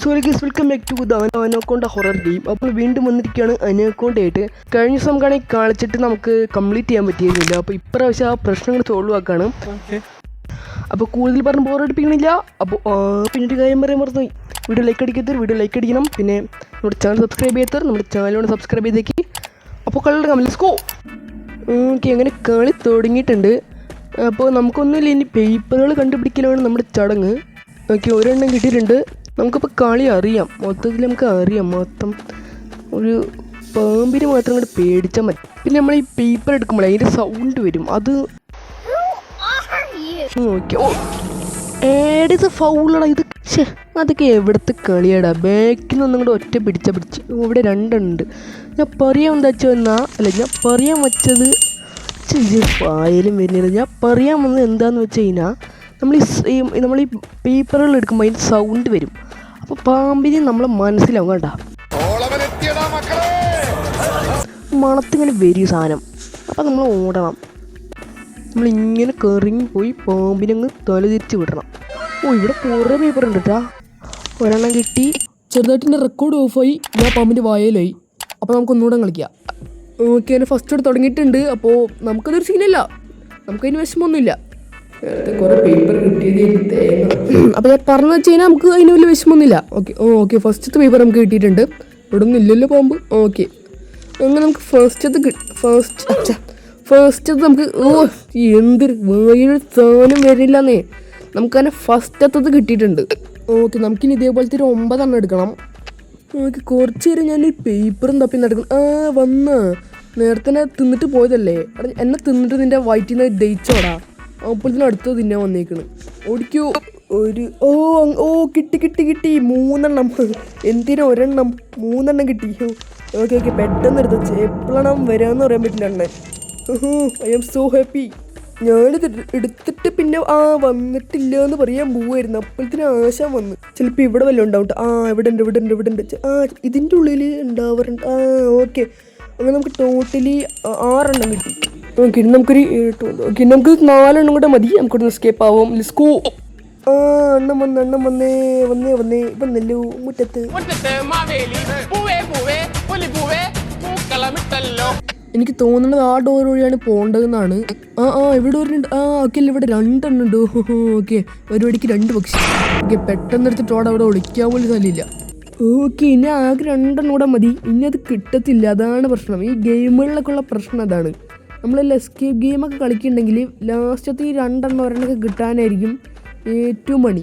Welcome back to the anaconda horror game. അപ്പോൾ വീണ്ടും വന്നിരിക്കുകയാണ് അനോക്കോണ്ടയായിട്ട്. കഴിഞ്ഞ ദിവസം കാണി കളിച്ചിട്ട് നമുക്ക് കംപ്ലീറ്റ് ചെയ്യാൻ പറ്റിയിരുന്നില്ല. അപ്പോൾ ഇപ്രാവശ്യം ആ പ്രശ്നങ്ങൾ സോൾവ് ആക്കാണ്. അപ്പോൾ കൂടുതൽ പറഞ്ഞ് ബോറടിപ്പിക്കണില്ല. അപ്പോൾ പിന്നീട് കാര്യം പറയാൻ മറന്നു, വീഡിയോ ലൈക്ക് അടിക്കണം. പിന്നെ നമ്മുടെ ചാനൽ സബ്സ്ക്രൈബ് ചെയ്യാത്തവർ നമ്മുടെ ചാനലിനോട് സബ്സ്ക്രൈബ് ചെയ്തേക്ക്. അപ്പോൾ കളിയുടെ ലെറ്റ്സ് ഗോ. ഓക്കെ, അങ്ങനെ കളി തുടങ്ങിയിട്ടുണ്ട്. അപ്പോൾ നമുക്കൊന്നുമില്ല, ഇനി പേപ്പറുകൾ കണ്ടുപിടിക്കലാണ് നമ്മുടെ ചടങ്ങ്. ഓക്കെ, ഒരെണ്ണം കിട്ടിയിട്ടുണ്ട്. നമുക്കിപ്പോൾ കളി അറിയാം, മൊത്തത്തിൽ നമുക്ക് അറിയാം. മൊത്തം ഒരു പാമ്പിന് മാത്രം കൂടെ പേടിച്ചാൽ മതി. പിന്നെ നമ്മൾ ഈ പേപ്പർ എടുക്കുമ്പോൾ അതിൻ്റെ സൗണ്ട് വരും. അത് ഓക്കെ, ഓ ഏത് ഫൗളാണ് ഇത്? അതൊക്കെ എവിടുത്തെ കളിയാടാ? ബാക്കിൽ നിന്നും കൂടെ ഒറ്റ പിടിച്ച് ഇവിടെ രണ്ടെണ്ണുണ്ട്. ഞാൻ പറയാൻ എന്താ ഞാൻ പറയാൻ വെച്ചത് പായലും വരുന്നില്ല. ഞാൻ പറയാൻ വന്നത് എന്താണെന്ന് വെച്ച് കഴിഞ്ഞാൽ നമ്മൾ ഈ പേപ്പറുകൾ എടുക്കുമ്പോൾ അതിൻ്റെ സൗണ്ട് വരും. അപ്പോൾ പാമ്പിന് നമ്മളെ മനസ്സിലാവും. കേട്ടാ, മണത്തിങ്ങനെ വരും സാധനം. അപ്പോൾ നമ്മൾ ഓടണം. നമ്മളിങ്ങനെ കറിങ്ങി പോയി പാമ്പിനങ്ങ് തല തിരിച്ച് വിടണം. ഓ, ഇവിടെ കുറേ പേപ്പർ ഉണ്ട് കേട്ടാ. ഒരെണ്ണം കിട്ടി. ചെറുതായിട്ട് റെക്കോർഡ് ഓഫായി, ഞാൻ പാമ്പിൻ്റെ വായലായി. അപ്പോൾ നമുക്ക് ഒന്നുകൂടെ കളിക്കാം. ഓക്കെ, അതിന് ഫസ്റ്റ് ഇവിടെ തുടങ്ങിയിട്ടുണ്ട്. അപ്പോൾ നമുക്കതൊരു സീനല്ല, നമുക്കതിന് വിഷമമൊന്നുമില്ല. കുറേ പേപ്പർ കിട്ടിയത്. അപ്പോൾ ഞാൻ പറഞ്ഞു വെച്ച് കഴിഞ്ഞാൽ നമുക്ക് അതിന് വലിയ വിഷമമൊന്നുമില്ല. ഓക്കെ, ഫസ്റ്റത്തെ പേപ്പർ നമുക്ക് കിട്ടിയിട്ടുണ്ട്. ഇവിടെ ഒന്നും ഇല്ലല്ലോ പാമ്പ്. ഓക്കെ, അങ്ങനെ നമുക്ക് ഫസ്റ്റത്തെ നമുക്ക് എന്തൊരു വേറെ സാധനം വരില്ലെന്നേ. നമുക്കതിനെ ഫസ്റ്റത്തത് കിട്ടിയിട്ടുണ്ട്. ഓക്കെ, നമുക്കിനി ഇതേപോലത്തെ ഒരു 9 എണ്ണം എടുക്കണം. ഓക്കെ, കുറച്ച് നേരം ഞാൻ ഈ പേപ്പറും തപ്പി നടക്കണം. വന്ന നേരത്തെ തിന്നിട്ട് പോയതല്ലേ? എന്നെ തിന്നിട്ട് നിൻ്റെ വയറ്റിൽ നിന്ന് ദഹിച്ചോടാ. അപ്പോഴത്തേനും അടുത്തത് തിന്നാൻ വന്നേക്കണ്. ഓടിക്കോ. കിട്ടി 3 എണ്ണം. എന്തിനാ ഒരെണ്ണം? 3 എണ്ണം കിട്ടി. ഓക്കെ, പെട്ടെന്ന് എടുത്ത് എപ്പോഴാണ് വരാമെന്ന് പറയാൻ പറ്റില്ല അണ്ണൻ. I am so happy. ഞാനിത് എടുത്തിട്ട് പിന്നെ വന്നിട്ടില്ല എന്ന് പറയാൻ പോവായിരുന്നു. അപ്പോഴത്തേനും ആശാൻ വന്ന്. ചിലപ്പോൾ ഇവിടെ വല്ലതും ഉണ്ടാവും. ഇവിടെ ഉണ്ട്. ഇതിൻ്റെ ഉള്ളിൽ ഉണ്ടാവാറുണ്ട്. ഓക്കെ, അങ്ങനെ നമുക്ക് ടോട്ടലി 6 എണ്ണം കിട്ടി. ഓക്കെ, നമുക്കൊരു 4 എണ്ണം കൂടെ മതി. നമുക്കൊന്ന് എസ്കേപ്പ് ആവും. ലിസ്കോ. എണ്ണം വന്നല്ലോ മുറ്റത്ത്. എനിക്ക് തോന്നുന്നത് ആ ഡോർ വഴിയാണ് പോകേണ്ടതെന്നാണ്. ഇവിടെ ഓക്കെ, ഇവിടെ 2 എണ്ണം ഉണ്ട്. ഓക്കെ, ഒരു വഴിക്ക് 2 പക്ഷി. ഓക്കെ, പെട്ടെന്ന് എടുത്തിട്ട് അവിടെ ഒളിക്കാൻ പോലും സ്ഥലമില്ല. ഓക്കെ, ഇനി ആകെ 2 എണ്ണം കൂടെ മതി. ഇനി അത് കിട്ടത്തില്ല. അതാണ് പ്രശ്നം. ഈ ഗെയിമുകളിലൊക്കെ ഉള്ള പ്രശ്നം അതാണ്. നമ്മൾ എസ്കേപ്പ് ഗെയിമൊക്കെ കളിക്കുന്നുണ്ടെങ്കിൽ ലാസ്റ്റത്തെ ഈ 2 എണ്ണം ഒരെണ്ണമൊക്കെ കിട്ടാനായിരിക്കും ഏറ്റവും പണി.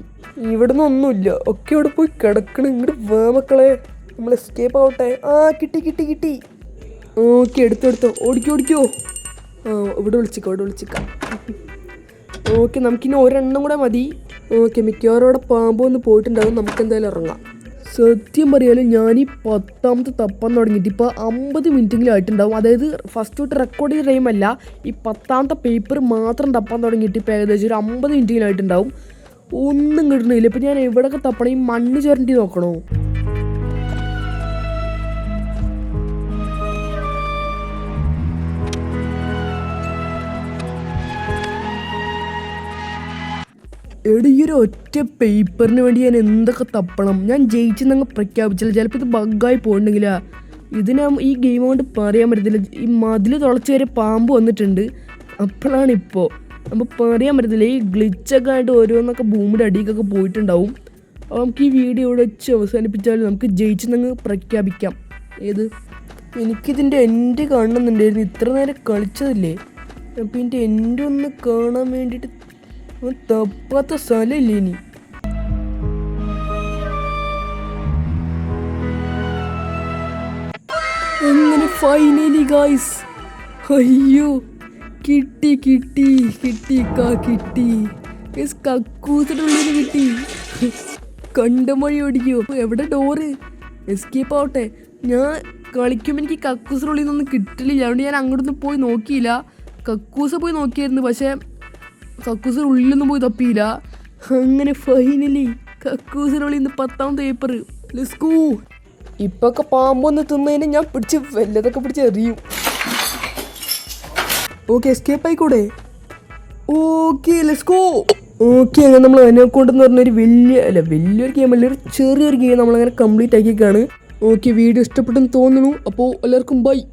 ഇവിടെ നിന്ന് ഒന്നുമില്ല. ഒക്കെ ഇവിടെ പോയി കിടക്കണം. ഇങ്ങോട്ട് വാ മക്കളെ, നമ്മൾ എസ്കേപ്പ് ആവട്ടെ. കിട്ടി. ഓക്കെ, എടുത്തോ. ഓടിക്കോ. ഇവിടെ വിളിച്ചിക്കാം. ഓക്കെ, നമുക്കിനി 1 എണ്ണം കൂടെ മതി. ഓക്കെ, മിക്കവാറും അവിടെ പാമ്പ് വന്ന് പോയിട്ടുണ്ടാകും. നമുക്ക് എന്തായാലും ഇറങ്ങാം. സത്യം പറയാലും ഞാൻ ഈ 10ാമത്തെ തപ്പാൻ തുടങ്ങിയിട്ട് ഇപ്പോൾ 50 മിനിറ്റെങ്കിലും ആയിട്ടുണ്ടാവും. അതായത് ഫസ്റ്റ് തൊട്ട് റെക്കോർഡ് ചെയ്ത ടൈമല്ല, ഈ 10ാമത്തെ പേപ്പർ മാത്രം തപ്പാൻ തുടങ്ങിയിട്ട് ഇപ്പോൾ ഏകദേശം ഒരു 50 മിനിറ്റെങ്കിലും ആയിട്ടുണ്ടാവും. ഒന്നും കിട്ടണില്ല. ഇപ്പം ഞാൻ എവിടെയൊക്കെ തപ്പണം? ഈ മണ്ണ് ചുരണ്ടി നോക്കണോ? ഈ ഒരു ഒറ്റ പേപ്പറിന് വേണ്ടി ഞാൻ എന്തൊക്കെ തപ്പണം? ഞാൻ ജയിച്ചെന്നങ്ങ് പ്രഖ്യാപിച്ചില്ല. ചിലപ്പോൾ ഇത് ബഗ്ഗായി പോകണമെങ്കിലാ. ഇതിന് ഈ ഗെയിം കൊണ്ട് പറയാൻ പറ്റത്തില്ല. ഈ മതിൽ തുളച്ച് വരെ പാമ്പ് വന്നിട്ടുണ്ട്. അപ്പോഴാണിപ്പോൾ നമുക്ക് പറയാൻ പറ്റത്തില്ല. ഈ ഗ്ലിച്ചൊക്കെ ആയിട്ട് ഓരോന്നൊക്കെ ഭൂമിയുടെ അടിയിലൊക്കെ പോയിട്ടുണ്ടാവും. അപ്പോൾ നമുക്ക് ഈ വീഡിയോ ഇവിടെ വെച്ച് അവസാനിപ്പിച്ചാൽ നമുക്ക് ജയിച്ചെന്നങ്ങ് പ്രഖ്യാപിക്കാം. എനിക്കിതിൻ്റെ എൻഡ് കാണണമെന്നുണ്ടായിരുന്നു. ഇത്ര നേരം കളിച്ചതല്ലേ? അപ്പോൾ ഇതിൻ്റെ എൻഡ് ഒന്ന് കാണാൻ വേണ്ടിയിട്ട് തപ്പാത്ത സ്ഥലമില്ലേ ഇനി? അങ്ങനെ ഫൈനലി ഗായ്സ്, അയ്യോ കിട്ടി. കക്കൂസിൻ്റെ ഉള്ളിൽ കിട്ടി. കണ്ടമഴി ഓടിക്കോ. എവിടെ ഡോറ്? എസ്കേപ്പ് ആവട്ടെ. ഞാൻ കളിക്കുമ്പോൾ എനിക്ക് കക്കൂസിൻ്റെ ഉള്ളിൽ നിന്നൊന്നും കിട്ടില്ല. അതുകൊണ്ട് ഞാൻ അങ്ങോട്ടൊന്നും പോയി നോക്കിയില്ല. കക്കൂസ് പോയി നോക്കിയായിരുന്നു, പക്ഷേ കക്കൂസിൻ്റെ ഉള്ളിലൊന്നും പോയി തപ്പിയില്ല. അങ്ങനെ ഫൈനലി കക്കൂസിനുള്ളിൽ നിന്ന് 10ാമത്തെ പേപ്പർ. Let's go. ഇപ്പൊക്കെ പാമ്പൊന്ന് തിന്നതിന് ഞാൻ വല്ലതൊക്കെ പിടിച്ച് എറിയും. ഓക്കെ, എസ്കേപ്പ് ആയിക്കൂടെ? Okay, let's go. ഓക്കെ, അങ്ങനെ നമ്മൾ അനക്കൗണ്ട് എന്ന് പറഞ്ഞൊരു വലിയൊരു ഗെയിമല്ല, ഒരു ചെറിയൊരു ഗെയിം നമ്മളങ്ങനെ കംപ്ലീറ്റ് ആക്കിയേക്കാണ്. ഓക്കെ, വീഡിയോ ഇഷ്ടപ്പെട്ടെന്ന് തോന്നുന്നു. അപ്പോൾ എല്ലാവർക്കും ബൈ.